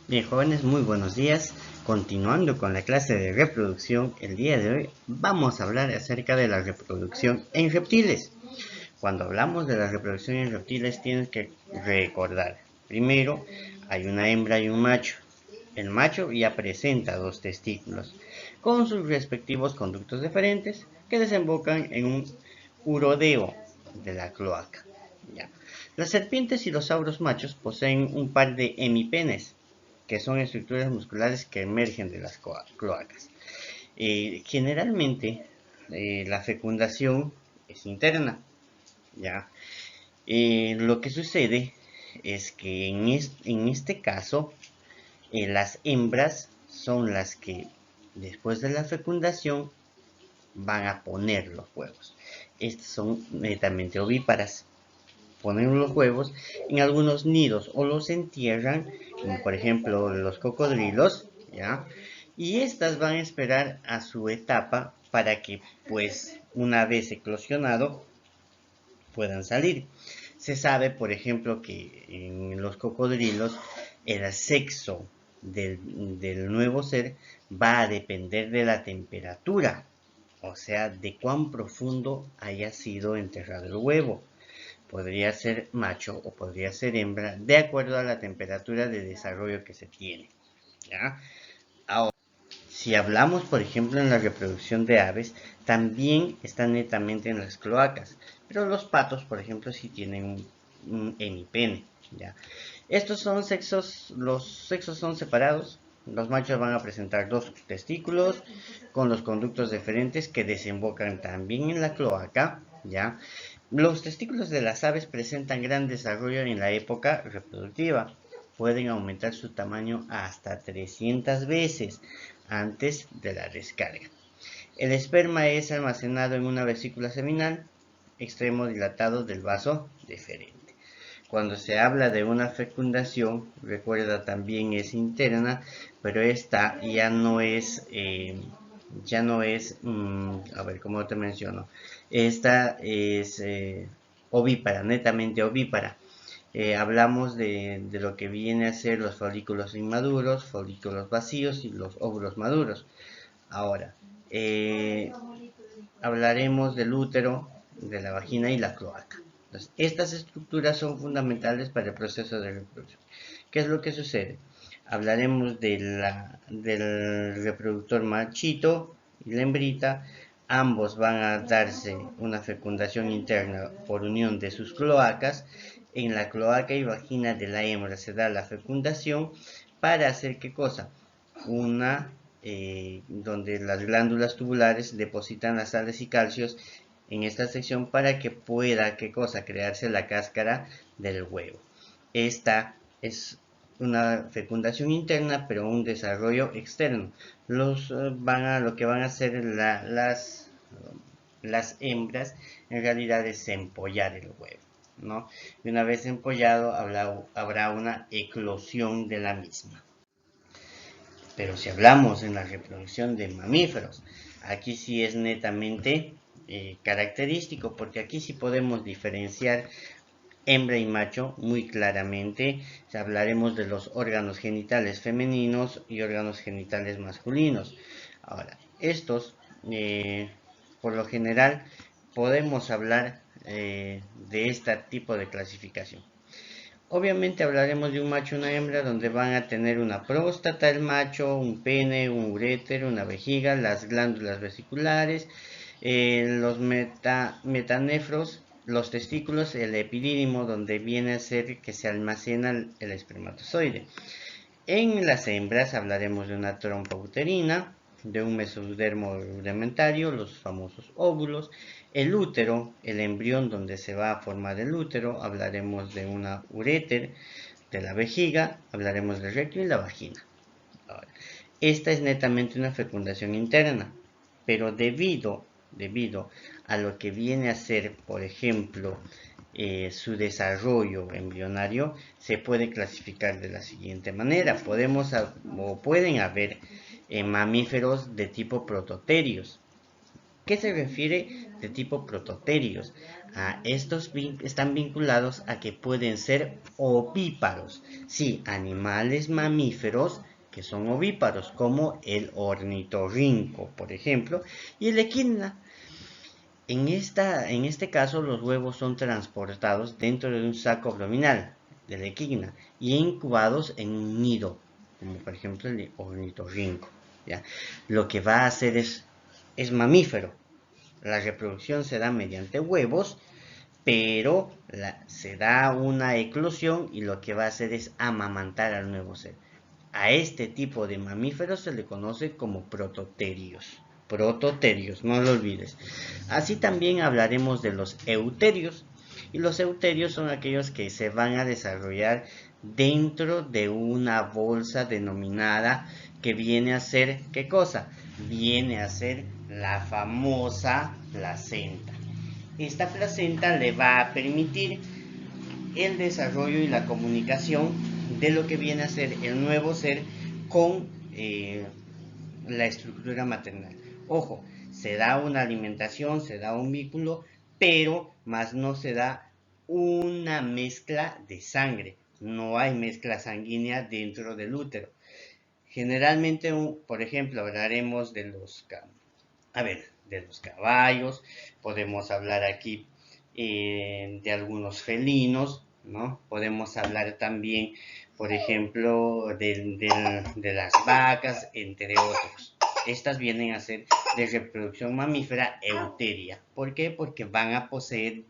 Bien, jóvenes, muy buenos días. Continuando con la clase de reproducción, el día de hoy vamos a hablar acerca de la reproducción en reptiles. Cuando hablamos de la reproducción en reptiles, tienes que recordar, primero, hay una hembra y un macho. El macho ya presenta dos testículos, con sus respectivos conductos deferentes que desembocan en un urodeo de la cloaca. Ya. Las serpientes y los sauros machos poseen un par de hemipenes, que son estructuras musculares que emergen de las cloacas. Generalmente, la fecundación es interna, ¿ya? Lo que sucede es que en este caso, las hembras son las que después de la fecundación van a poner los huevos. Estas son netamente ovíparas. Ponen los huevos en algunos nidos o los entierran, como por ejemplo los cocodrilos, ¿ya? Y estas van a esperar a su etapa para que, pues, una vez eclosionado, puedan salir. Se sabe, por ejemplo, que en los cocodrilos el sexo del nuevo ser va a depender de la temperatura, o sea, de cuán profundo haya sido enterrado el huevo. Podría ser macho o podría ser hembra, de acuerdo a la temperatura de desarrollo que se tiene, ¿ya? Ahora, si hablamos, por ejemplo, en la reproducción de aves, también están netamente en las cloacas, pero los patos, por ejemplo, sí tienen un hemipene, ¿ya? Estos son sexos, los sexos son separados. Los machos van a presentar dos testículos con los conductos deferentes que desembocan también en la cloaca, ¿ya? Los testículos de las aves presentan gran desarrollo en la época reproductiva. Pueden aumentar su tamaño hasta 300 veces antes de la descarga. El esperma es almacenado en una vesícula seminal, extremo dilatado del vaso deferente. Cuando se habla de una fecundación, recuerda también es interna, pero esta ya no es, a ver, ¿cómo te menciono? Esta es ovípara, netamente ovípara. Hablamos de lo que viene a ser los folículos inmaduros, folículos vacíos y los óvulos maduros. Ahora, eh, hablaremos del útero, de la vagina y la cloaca. Entonces, estas estructuras son fundamentales para el proceso de reproducción. ¿Qué es lo que sucede? Hablaremos del reproductor machito y la hembrita. Ambos van a darse una fecundación interna por unión de sus cloacas. En la cloaca y vagina de la hembra se da la fecundación para hacer qué cosa? Donde las glándulas tubulares depositan las sales y calcios en esta sección para que pueda, ¿qué cosa? Crearse la cáscara del huevo. Esta es una fecundación interna, pero un desarrollo externo. Lo que van a hacer las hembras en realidad es empollar el huevo, ¿no? Y una vez empollado habrá una eclosión de la misma. Pero si hablamos en la reproducción de mamíferos, aquí sí es netamente característico, porque aquí sí podemos diferenciar hembra y macho muy claramente. Hablaremos de los órganos genitales femeninos y órganos genitales masculinos. Ahora, estos, por lo general, podemos hablar de este tipo de clasificación. Obviamente hablaremos de un macho y una hembra donde van a tener una próstata el macho, un pene, un uréter, una vejiga, las glándulas vesiculares, los metanefros, los testículos, el epidídimo donde viene a ser que se almacena el espermatozoide. En las hembras hablaremos de una trompa uterina, de un mesodermo rudimentario, los famosos óvulos, el útero, el embrión donde se va a formar el útero, hablaremos de una uréter, de la vejiga, hablaremos del recto y la vagina. Ahora, esta es netamente una fecundación interna, pero debido a lo que viene a ser, por ejemplo, su desarrollo embrionario, se puede clasificar de la siguiente manera. Pueden haber mamíferos de tipo prototerios, ¿Qué se refiere de tipo prototerios? Estos están vinculados a que pueden ser ovíparos. Sí, animales mamíferos que son ovíparos, como el ornitorrinco, por ejemplo, y el equidna. En este caso, los huevos son transportados dentro de un saco abdominal de la equidna y incubados en un nido, como por ejemplo el ornitorrinco. ¿Ya? Lo que va a hacer es mamífero. La reproducción se da mediante huevos, pero se da una eclosión y lo que va a hacer es amamantar al nuevo ser. A este tipo de mamíferos se le conoce como prototerios. Prototerios, no lo olvides. Así también hablaremos de los euterios. Y los euterios son aquellos que se van a desarrollar dentro de una bolsa denominada, que viene a ser, ¿qué cosa? Viene a ser la famosa placenta. Esta placenta le va a permitir el desarrollo y la comunicación de lo que viene a ser el nuevo ser con la estructura maternal. Ojo, se da una alimentación, se da un vínculo, pero más no se da una mezcla de sangre. No hay mezcla sanguínea dentro del útero. Generalmente, por ejemplo, hablaremos de los caballos, podemos hablar aquí de algunos felinos, ¿no? Podemos hablar también, por ejemplo, de las vacas, entre otros. Estas vienen a ser de reproducción mamífera euteria. ¿Por qué? Porque van a poseer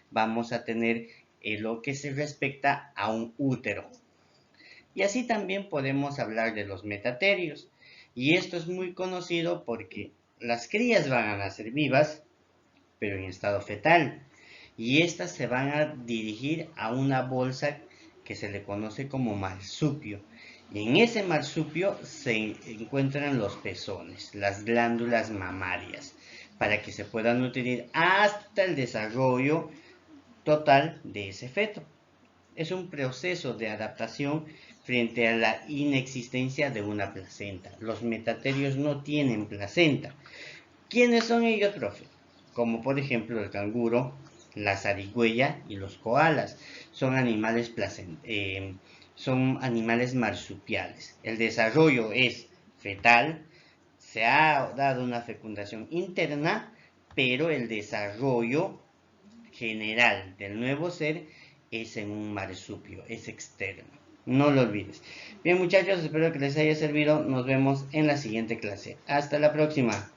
vamos a tener lo que se respecta a un útero. Y así también podemos hablar de los metaterios. Y esto es muy conocido porque las crías van a nacer vivas, pero en estado fetal. Y estas se van a dirigir a una bolsa que se le conoce como marsupio. Y en ese marsupio se encuentran los pezones, las glándulas mamarias, para que se puedan nutrir hasta el desarrollo total de ese feto. Es un proceso de adaptación frente a la inexistencia de una placenta. Los metaterios no tienen placenta. ¿Quiénes son ellos, profe? Como por ejemplo el canguro, la zarigüeya y los koalas. Son son animales marsupiales. El desarrollo es fetal, se ha dado una fecundación interna, pero el desarrollo general del nuevo ser es en un marsupio, es externo. No lo olvides. Bien, muchachos, espero que les haya servido. Nos vemos en la siguiente clase. Hasta la próxima.